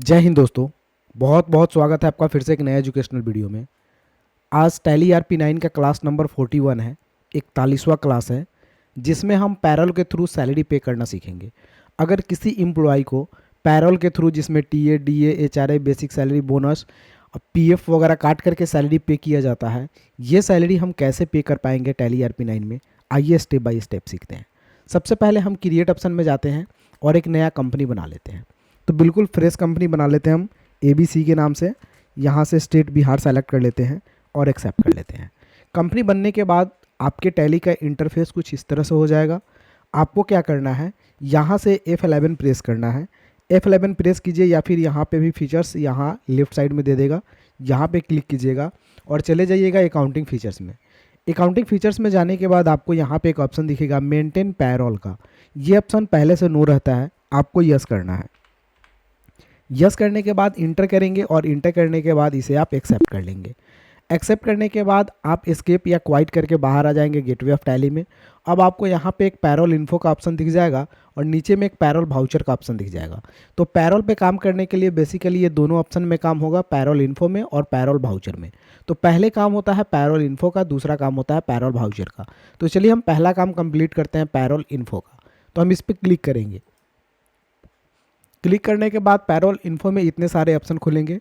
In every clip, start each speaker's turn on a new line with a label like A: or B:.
A: जय हिंद दोस्तों। बहुत बहुत स्वागत है आपका फिर से एक नया एजुकेशनल वीडियो में। आज टैली RP9 का क्लास नंबर 41 है, 41वां क्लास है, जिसमें हम पैरोल के थ्रू सैलरी पे करना सीखेंगे। अगर किसी एम्प्लॉय को पैरोल के थ्रू, जिसमें TA, DA, HRA, basic salary, bonus, PF वगैरह काट करके सैलरी पे किया जाता है, ये सैलरी हम कैसे पे कर पाएंगे टैली RP9 में, आइए स्टेप बाय स्टेप सीखते हैं। सबसे पहले हम क्रिएट ऑप्शन में जाते हैं और एक नया कंपनी बना लेते हैं। तो बिल्कुल फ्रेश कंपनी बना लेते हैं हम ABC के नाम से। यहाँ से स्टेट बिहार सेलेक्ट कर लेते हैं और एक्सेप्ट कर लेते हैं। कंपनी बनने के बाद आपके टैली का इंटरफेस कुछ इस तरह से हो जाएगा। आपको क्या करना है, यहाँ से F11 प्रेस करना है। F11 प्रेस कीजिए या फिर यहाँ पे भी फीचर्स यहाँ लेफ्ट साइड में दे देगा, यहाँ पे क्लिक कीजिएगा और चले जाइएगा अकाउंटिंग फीचर्स में। अकाउंटिंग फीचर्स में जाने के बाद आपको यहाँ पे एक ऑप्शन दिखेगा मेंटेन पैरोल का। ये ऑप्शन पहले से नो रहता है, आपको यस करना है। यस करने के बाद इंटर करेंगे और इंटर करने के बाद इसे आप एक्सेप्ट कर लेंगे। एक्सेप्ट करने के बाद आप एस्केप या क्वाइट करके बाहर आ जाएंगे गेटवे ऑफ टैली में। अब आपको यहाँ पे एक पैरोल इन्फो का ऑप्शन दिख जाएगा और नीचे में एक पैरोल वाउचर का ऑप्शन दिख जाएगा। तो पैरोल पे काम करने के लिए बेसिकली ये दोनों ऑप्शन में काम होगा, पैरोल इन्फो में और पैरोल वाउचर में। तो पहले काम होता है पैरोल इन्फो का, दूसरा काम होता है पैरोल वाउचर का। तो चलिए हम पहला काम कंप्लीट करते हैं पैरोल इन्फो का। तो हम इस पर क्लिक करेंगे। क्लिक करने के बाद पैरोल इन्फो में इतने सारे ऑप्शन खुलेंगे,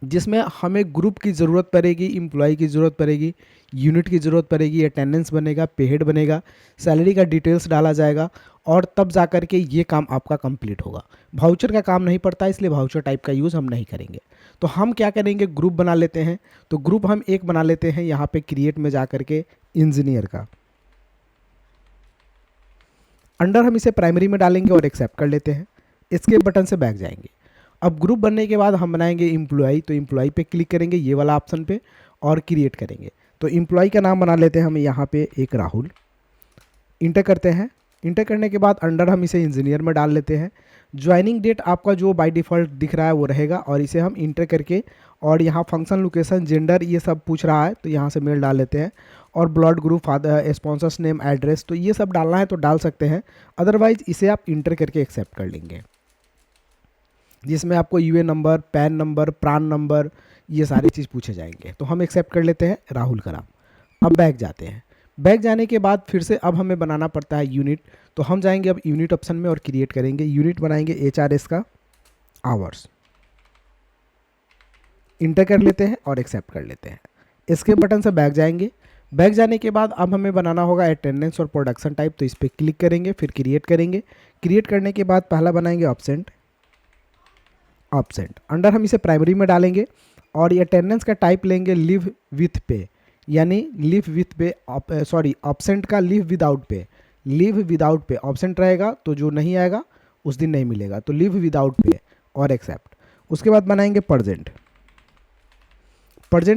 A: जिसमें हमें ग्रुप की ज़रूरत पड़ेगी, एम्प्लॉय की ज़रूरत पड़ेगी, यूनिट की ज़रूरत पड़ेगी, अटेंडेंस बनेगा, पे हेड बनेगा, सैलरी का डिटेल्स डाला जाएगा और तब जा कर के ये काम आपका कंप्लीट होगा। वाउचर का काम नहीं पड़ता, इसलिए वाउचर टाइप का यूज़ हम नहीं करेंगे। तो हम क्या करेंगे, ग्रुप बना लेते हैं। तो ग्रुप हम एक बना लेते हैं यहाँ पे क्रिएट में जा कर के इंजीनियर का। अंडर हम इसे प्राइमरी में डालेंगे और एक्सेप्ट कर लेते हैं। इसके बटन से बैक जाएंगे। अब ग्रुप बनने के बाद हम बनाएंगे एम्प्लॉय। तो एम्प्लॉय पे क्लिक करेंगे, ये वाला ऑप्शन पे, और क्रिएट करेंगे। तो एम्प्लॉय का नाम बना लेते हैं हम यहाँ पे एक राहुल। इंटर करते हैं। इंटर करने के बाद अंडर हम इसे इंजीनियर में डाल लेते हैं। ज्वाइनिंग डेट आपका जो बाय डिफ़ॉल्ट दिख रहा है वो रहेगा और इसे हम इंटर करके, और यहाँ फंक्शन, लोकेशन, जेंडर ये सब पूछ रहा है तो यहाँ से मेल डाल लेते हैं। और blood group, father, sponsors name, address, तो ये सब डालना है तो डाल सकते हैं, अदरवाइज इसे आप इंटर करके एक्सेप्ट कर लेंगे, जिसमें आपको UN number, pan number, PRAN number, ये सारी चीज़ पूछे जाएंगे। तो हम एक्सेप्ट कर लेते हैं राहुल का नाम। अब बैक जाते हैं। बैक जाने के बाद फिर से अब हमें बनाना पड़ता है यूनिट। तो हम जाएंगे अब यूनिट ऑप्शन में और क्रिएट करेंगे। यूनिट बनाएंगे HRS का आवर्स। इंटर कर लेते हैं और एक्सेप्ट कर लेते हैं। इसके बटन से बैक जाएंगे। बैक जाने के बाद अब हमें बनाना होगा अटेंडेंस और प्रोडक्शन टाइप। तो इस पर क्लिक करेंगे, फिर क्रिएट करेंगे। क्रिएट करने के बाद पहला बनाएंगे ऑब्सेंट। अंडर हम इसे प्राइमरी में डालेंगे और ये अटेंडेंस का टाइप लेंगे लिव विथ पे, यानी लिव विथ पे, ऑब्सेंट का live without pay. Live without pay absent रहेगा तो जो नहीं आएगा उस दिन नहीं मिलेगा, तो लिव विदाउट पे और एक्सेप्ट। उसके बाद बनाएंगे प्रजेंट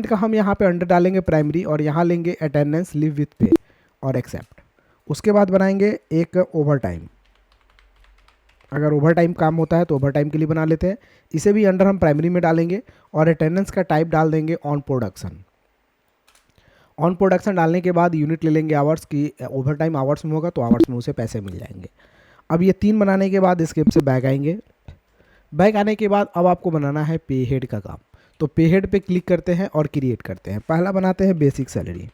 A: का हम यहाँ पे अंडर डालेंगे प्राइमरी और यहाँ लेंगे अटेंडेंस लिव विथ पे और एक्सेप्ट। उसके बाद बनाएंगे एक ओवर टाइम। अगर ओवर टाइम काम होता है तो ओवर टाइम के लिए बना लेते हैं। इसे भी अंडर हम प्राइमरी में डालेंगे और अटेंडेंस का टाइप डाल देंगे ऑन प्रोडक्शन। ऑन प्रोडक्शन डालने के बाद यूनिट ले लेंगे आवर्स की, ओवर टाइम आवर्स में होगा तो आवर्स में उसे पैसे मिल जाएंगे। अब ये 3 बनाने के बाद स्केप से बैक आएंगे। बैक आने के बाद अब आपको बनाना है पे हेड का काम। तो पे हेड पे क्लिक करते हैं और क्रिएट करते हैं। पहला बनाते हैं basic salary.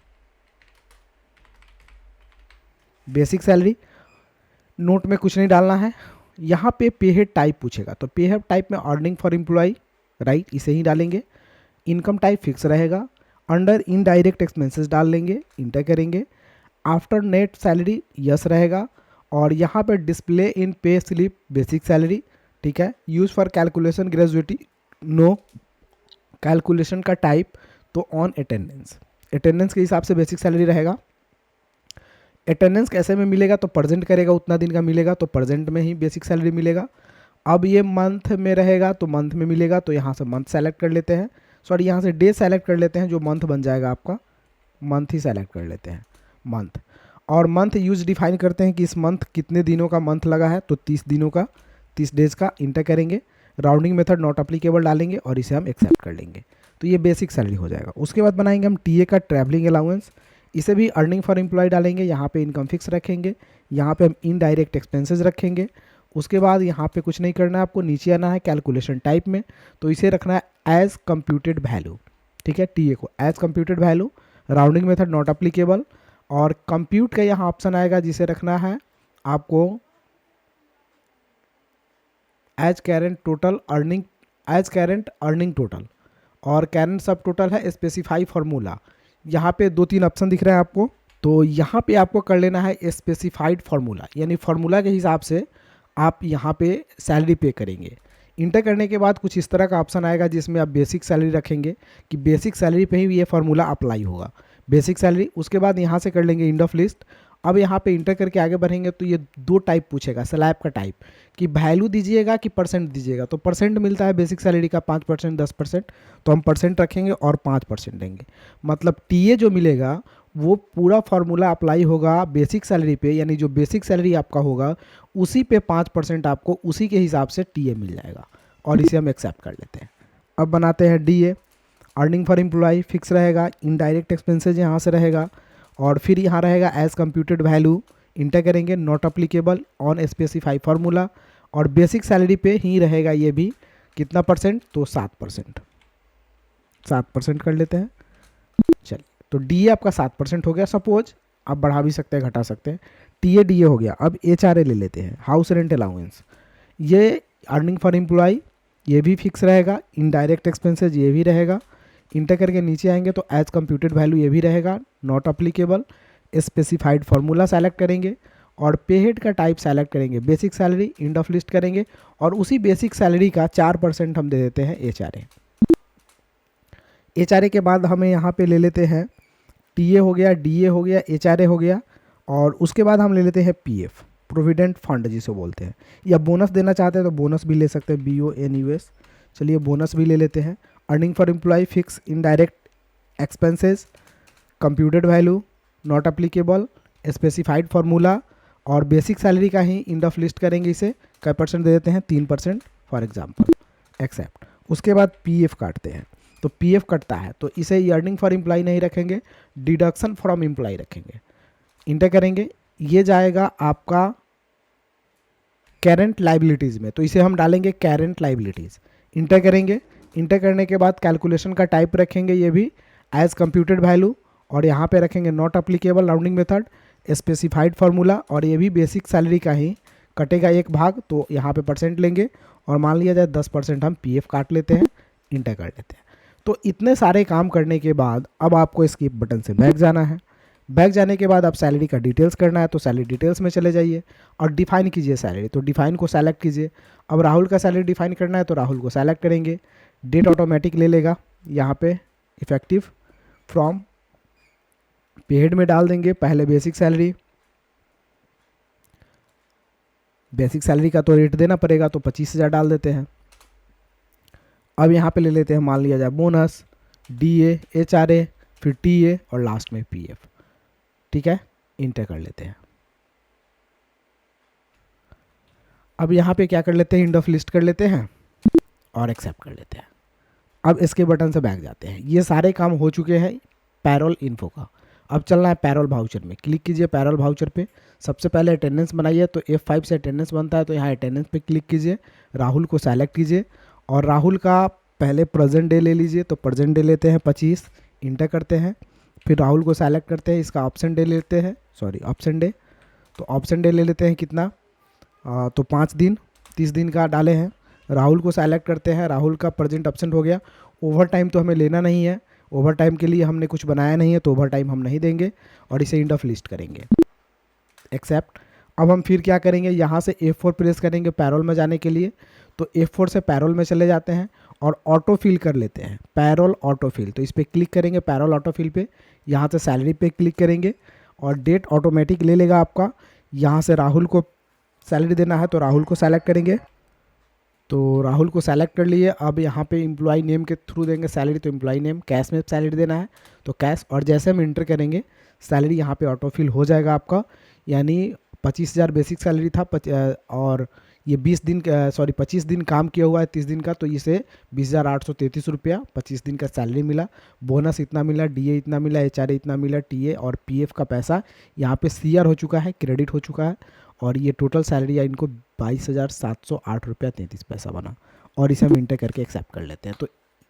A: Basic salary note में कुछ नहीं डालना है। यहाँ पे पे हेड टाइप पूछेगा, तो पे हेड टाइप में अर्निंग फॉर एम्प्लॉय, राइट, इसे ही डालेंगे। इनकम टाइप फिक्स रहेगा। अंडर इनडायरेक्ट एक्सपेंसेस डाल लेंगे, इंटर करेंगे। आफ्टर नेट सैलरी यस रहेगा और यहाँ पे display in pay slip basic salary, ठीक है। Use for calculation gratuity, no. Calculation का टाइप तो ऑन अटेंडेंस, अटेंडेंस के हिसाब से बेसिक सैलरी रहेगा। अटेंडेंस कैसे में मिलेगा, तो प्रेजेंट करेगा उतना दिन का मिलेगा, तो प्रेजेंट में ही बेसिक सैलरी मिलेगा। अब ये मंथ में रहेगा तो मंथ में मिलेगा, तो यहाँ से मंथ सेलेक्ट कर लेते हैं, सॉरी यहाँ से डे सेलेक्ट कर लेते हैं, जो मंथ बन जाएगा आपका, मंथ ही सेलेक्ट कर लेते हैं, मंथ। और मंथ यूज डिफाइन करते हैं कि इस मंथ कितने दिनों का मंथ लगा है, तो 30 दिनों का, 30 डेज का। इंटर करेंगे, राउंडिंग मेथड नॉट अप्लीकेबल डालेंगे और इसे हम एक्सेप्ट कर लेंगे। तो ये बेसिक सैलरी हो जाएगा। उसके बाद बनाएंगे हम TA का ट्रैवलिंग अलाउंस। इसे भी अर्निंग फॉर एम्प्लॉय डालेंगे, यहाँ पे इनकम फिक्स रखेंगे, यहाँ पे हम इनडायरेक्ट एक्सपेंसेस रखेंगे। उसके बाद यहाँ पे कुछ नहीं करना है आपको, नीचे आना है कैलकुलेशन टाइप में, तो इसे रखना है एज कंप्यूटेड वैल्यू। ठीक है, टीए को as computed value, rounding method not applicable, और कंप्यूट का यहाँ ऑप्शन आएगा जिसे रखना है आपको as current total earning, as current earning total, और करेंट सब टोटल है स्पेसिफाई फार्मूला। यहाँ पे 2-3 ऑप्शन दिख रहे हैं आपको, तो यहाँ पे आपको कर लेना है स्पेसिफाइड फार्मूला, यानी फार्मूला के हिसाब से आप यहाँ पे सैलरी पे करेंगे। इंटर करने के बाद कुछ इस तरह का ऑप्शन आएगा जिसमें आप बेसिक सैलरी रखेंगे कि बेसिक सैलरी पे ही ये फार्मूला अप्लाई होगा, बेसिक सैलरी। उसके बाद यहाँ से कर लेंगे इंड ऑफ लिस्ट। अब यहाँ पे इंटर करके आगे बढ़ेंगे तो ये 2 टाइप पूछेगा, स्लैब का टाइप, कि वैल्यू दीजिएगा कि परसेंट दीजिएगा। तो परसेंट मिलता है बेसिक सैलरी का 5%, 10%, तो हम परसेंट रखेंगे और 5% देंगे। मतलब टीए जो मिलेगा वो पूरा फार्मूला अप्लाई होगा बेसिक सैलरी पे, यानी जो बेसिक सैलरी आपका होगा उसी पे 5% आपको उसी के हिसाब से टीए मिल जाएगा, और इसे हम एक्सेप्ट कर लेते हैं। अब बनाते हैं DA, earning for employee fix रहेगा, इनडायरेक्ट एक्सपेंसेज यहाँ से रहेगा, और फिर यहाँ रहेगा एज कंप्यूटेड वैल्यू, इंटर करेंगे not applicable on specify formula, और बेसिक सैलरी पे ही रहेगा ये भी, कितना परसेंट, तो 7%, 7% कर लेते हैं। चलिए, तो डीए आपका 7% हो गया सपोज, आप बढ़ा भी सकते हैं घटा सकते हैं। टीए डीए हो गया। अब एचआरए ले लेते हैं, हाउस रेंट अलाउंस, ये अर्निंग फॉर एम्प्लॉय ये भी फिक्स रहेगा, इनडायरेक्ट एक्सपेंसेज ये भी रहेगा। इंटर करके नीचे आएंगे तो एज कंप्यूटेड वैल्यू ये भी रहेगा, not applicable, specified formula select करेंगे, और पे हेड का टाइप सेलेक्ट करेंगे, basic salary, end of list करेंगे, और उसी बेसिक सैलरी का 4% हम दे देते हैं एचआरए। एचआरए के बाद हमें यहाँ पे ले लेते हैं टीए हो गया, डीए हो गया, एचआरए हो गया, और उसके बाद हम ले लेते हैं पीएफ, प्रोविडेंट फंड जिसे बोलते हैं, या बोनस देना चाहते हैं तो बोनस भी ले सकते हैं, BONUS। चलिए बोनस भी ले लेते हैं। Earning for employee fix, indirect expenses, computed value, not applicable, specified formula, और बेसिक सैलरी का ही इंड ऑफ लिस्ट करेंगे। इसे क्या परसेंट दे देते हैं, 3% फॉर एग्जाम्पल, एक्सेप्ट। उसके बाद पीएफ काटते हैं, तो पीएफ कटता है तो इसे अर्निंग फॉर एम्प्लॉय नहीं रखेंगे, डिडक्शन फ्रॉम एम्प्लॉय रखेंगे। इंटर करेंगे, ये जाएगा आपका करेंट लाइबिलिटीज़ में, तो इसे हम डालेंगे करेंट लाइबिलिटीज़। इंटर करेंगे, इंटर करने के बाद कैलकुलेशन का टाइप रखेंगे ये भी एज कंप्यूटेड वैल्यू, और यहाँ पे रखेंगे not applicable rounding method, specified formula, और ये भी बेसिक सैलरी का ही कटेगा एक भाग, तो यहाँ पे परसेंट लेंगे, और मान लिया जाए 10% हम पीएफ काट लेते हैं, इंटर कर लेते हैं। तो इतने सारे काम करने के बाद अब आपको स्किप बटन से बैक जाना है। बैक जाने के बाद आप सैलरी का डिटेल्स करना है तो सैलरी डिटेल्स में चले जाइए, और डिफाइन कीजिए सैलरी, तो डिफाइन को सेलेक्ट कीजिए। अब राहुल का सैलरी डिफाइन करना है तो राहुल को सेलेक्ट करेंगे, डेट ऑटोमेटिक ले लेगा, यहाँ पे इफेक्टिव फ्रॉम पे हेड में डाल देंगे पहले बेसिक सैलरी, बेसिक सैलरी का तो रेट देना पड़ेगा तो 25,000 डाल देते हैं। अब यहाँ पे ले लेते हैं, मान लिया जाए बोनस, डीए, एचआरए, फिर टीए, और लास्ट में पीएफ। ठीक है, इंटर कर लेते हैं। अब यहाँ पे क्या कर लेते हैं, इंड ऑफ लिस्ट कर लेते हैं और एक्सेप्ट कर लेते हैं। अब इसके बटन से बैक जाते हैं। ये सारे काम हो चुके हैं पैरोल इन्फो का। अब चलना है पैरोल वाउचर में, क्लिक कीजिए पैरोल वाउचर पे। सबसे पहले अटेंडेंस बनाइए, तो F5 से अटेंडेंस बनता है, तो यहाँ अटेंडेंस पे क्लिक कीजिए, राहुल को सेलेक्ट कीजिए, और राहुल का पहले प्रेजेंट डे ले लीजिए, तो प्रेजेंट डे लेते हैं 25, इंटर करते हैं। फिर राहुल को सेलेक्ट करते हैं, इसका ऑप्शन डे लेते हैं, सॉरी ऑप्शन डे, तो ऑप्शन डे ले लेते हैं कितना, तो 5 दिन, 30 दिन का डाले हैं। राहुल को सेलेक्ट करते हैं, राहुल का प्रेजेंट एब्सेंट हो गया। ओवर टाइम तो हमें लेना नहीं है, ओवर टाइम के लिए हमने कुछ बनाया नहीं है, तो ओवर टाइम हम नहीं देंगे, और इसे इंड ऑफ लिस्ट करेंगे, एक्सेप्ट। अब हम फिर क्या करेंगे, यहाँ से F4 प्रेस करेंगे पैरोल में जाने के लिए, तो F4 से पैरोल में चले जाते हैं और ऑटो फिल कर लेते हैं, पैरोल ऑटो फिल। तो इस पर क्लिक करेंगे पैरोल ऑटो फिल पे, यहाँ से सैलरी पे क्लिक करेंगे, और डेट ऑटोमेटिक ले लेगा आपका। यहाँ से राहुल को सैलरी देना है तो राहुल को सेलेक्ट करेंगे, तो राहुल को सेलेक्ट कर लिए। अब यहाँ पे एम्प्लॉय नेम के थ्रू देंगे सैलरी, तो एम्प्लॉय नेम, कैश में सैलरी देना है तो कैश, और जैसे हम इंटर करेंगे सैलरी यहाँ पे ऑटो फिल हो जाएगा आपका। यानी 25,000 बेसिक सैलरी था, और ये 25 दिन काम किया हुआ है 30 दिन का, तो इसे 20,833 रुपया 25 दिन का सैलरी मिला। बोनस इतना मिला, डीए इतना मिला, एचआरए इतना मिला, टीए और पीएफ का पैसा यहाँ पे सीआर हो चुका है, क्रेडिट हो चुका है। और ये टोटल सैलरी है इनको 22,708 रुपया 33 पैसा बना, और इसे हम इंटर करके एक्सेप्ट कर लेते हैं। तो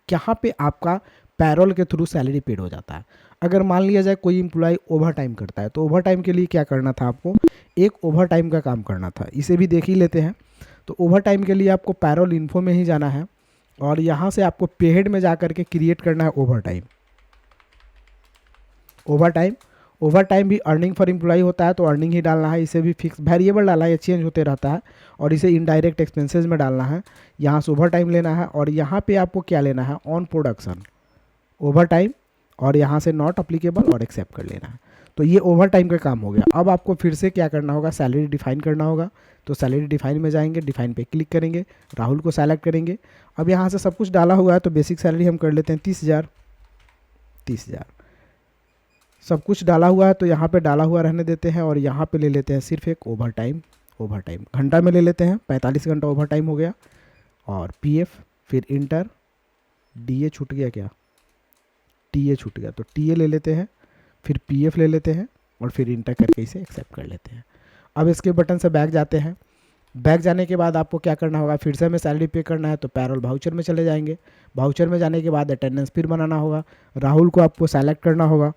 A: यहाँ पे आपका पैरोल के थ्रू सैलरी पेड हो जाता है। अगर मान लिया जाए कोई इम्प्लॉय ओवर टाइम करता है, तो ओवर टाइम के लिए क्या करना था आपको, एक ओवर टाइम का काम करना था, इसे भी देख ही लेते हैं। तो ओवर टाइम के लिए आपको पैरोल इन्फो में ही जाना है और यहाँ से आपको पेहेड में जा करके क्रिएट करना है ओवर टाइम। ओवर टाइम भी अर्निंग फॉर एम्प्लॉय होता है, तो अर्निंग ही डालना है, इसे भी फिक्स वेरिएबल डालना है, ये चेंज होते रहता है, और इसे इनडायरेक्ट एक्सपेंसेस में डालना है। यहाँ से ओवर टाइम लेना है और यहाँ पे आपको क्या लेना है, ऑन प्रोडक्शन ओवर टाइम, और यहाँ से नॉट अप्लीकेबल और एक्सेप्ट कर लेना है। तो ये ओवर टाइम का काम हो गया। अब आपको फिर से क्या करना होगा, सैलरी डिफाइन करना होगा। तो सैलरी डिफाइन में जाएंगे, डिफाइन पे क्लिक करेंगे, राहुल को सेलेक्ट करेंगे। अब यहाँ से सब कुछ डाला हुआ है, तो बेसिक सैलरी हम कर लेते हैं 30,000 सब कुछ डाला हुआ है, तो यहाँ पे डाला हुआ रहने देते हैं और यहाँ पे ले लेते हैं सिर्फ एक ओवर टाइम घंटा में ले लेते हैं, 45 घंटा ओवर टाइम हो गया। और पीएफ, फिर इंटर, डीए छूट गया क्या, टीए छूट गया, तो टीए ले लेते हैं, फिर पीएफ ले लेते हैं और फिर इंटर करके इसे एक्सेप्ट कर लेते हैं। अब इसके बटन से बैक जाते हैं। बैक जाने के बाद आपको क्या करना होगा, फिर से हमें सैलरी पे करना है, तो पैरोल वाउचर में चले जाएंगे। वाउचर में जाने के बाद अटेंडेंस फिर बनाना होगा, राहुल को आपको सेलेक्ट करना होगा।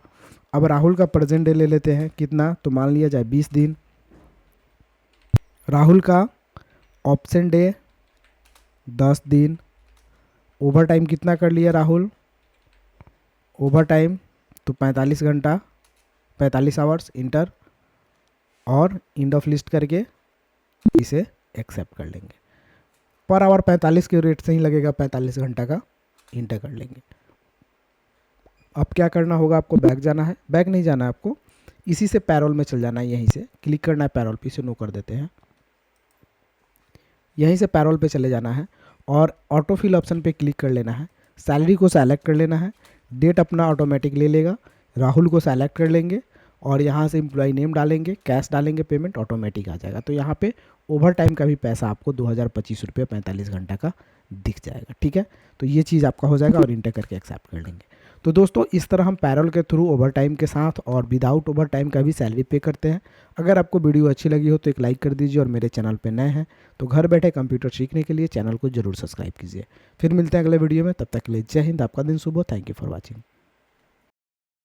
A: अब राहुल का प्रेजेंट डे ले लेते हैं, कितना, तो मान लिया जाए 20 दिन। राहुल का ऑप्शन डे 10 दिन। ओवर टाइम कितना कर लिया राहुल, ओवर टाइम तो 45 घंटा 45 आवर्स, इंटर, और इंड ऑफ लिस्ट करके इसे एक्सेप्ट कर लेंगे। पर आवर 45 के रेट से ही लगेगा, 45 घंटा का इंटर कर लेंगे। अब क्या करना होगा, आपको बैक जाना है, बैक नहीं जाना है आपको, इसी से पैरोल में चल जाना है, यहीं से क्लिक करना है पैरोल पे, इसे नो कर देते हैं। यहीं से पैरोल पे चले जाना है और ऑटो फिल ऑप्शन पे क्लिक कर लेना है, सैलरी को सेलेक्ट कर लेना है, डेट अपना ऑटोमेटिक ले लेगा, राहुल को सेलेक्ट कर लेंगे और यहाँ से एम्प्लॉय नेम डालेंगे, कैश डालेंगे, पेमेंट ऑटोमेटिक आ जाएगा। तो यहाँ पे ओवर टाइम का भी पैसा आपको 2025 रुपये 45 घंटा का दिख जाएगा। ठीक है, तो ये चीज़ आपका हो जाएगा और इंटर करके एक्सेप्ट कर लेंगे। तो दोस्तों इस तरह हम पैरोल के थ्रू ओवर टाइम के साथ और विदाउट ओवर टाइम का भी सैलरी पे करते हैं। अगर आपको वीडियो अच्छी लगी हो तो एक लाइक कर दीजिए, और मेरे चैनल पे नए हैं तो घर बैठे कंप्यूटर सीखने के लिए चैनल को जरूर सब्सक्राइब कीजिए। फिर मिलते हैं अगले वीडियो में, तब तक के लिए जय हिंद, आपका दिन शुभ हो। Thank you for watching.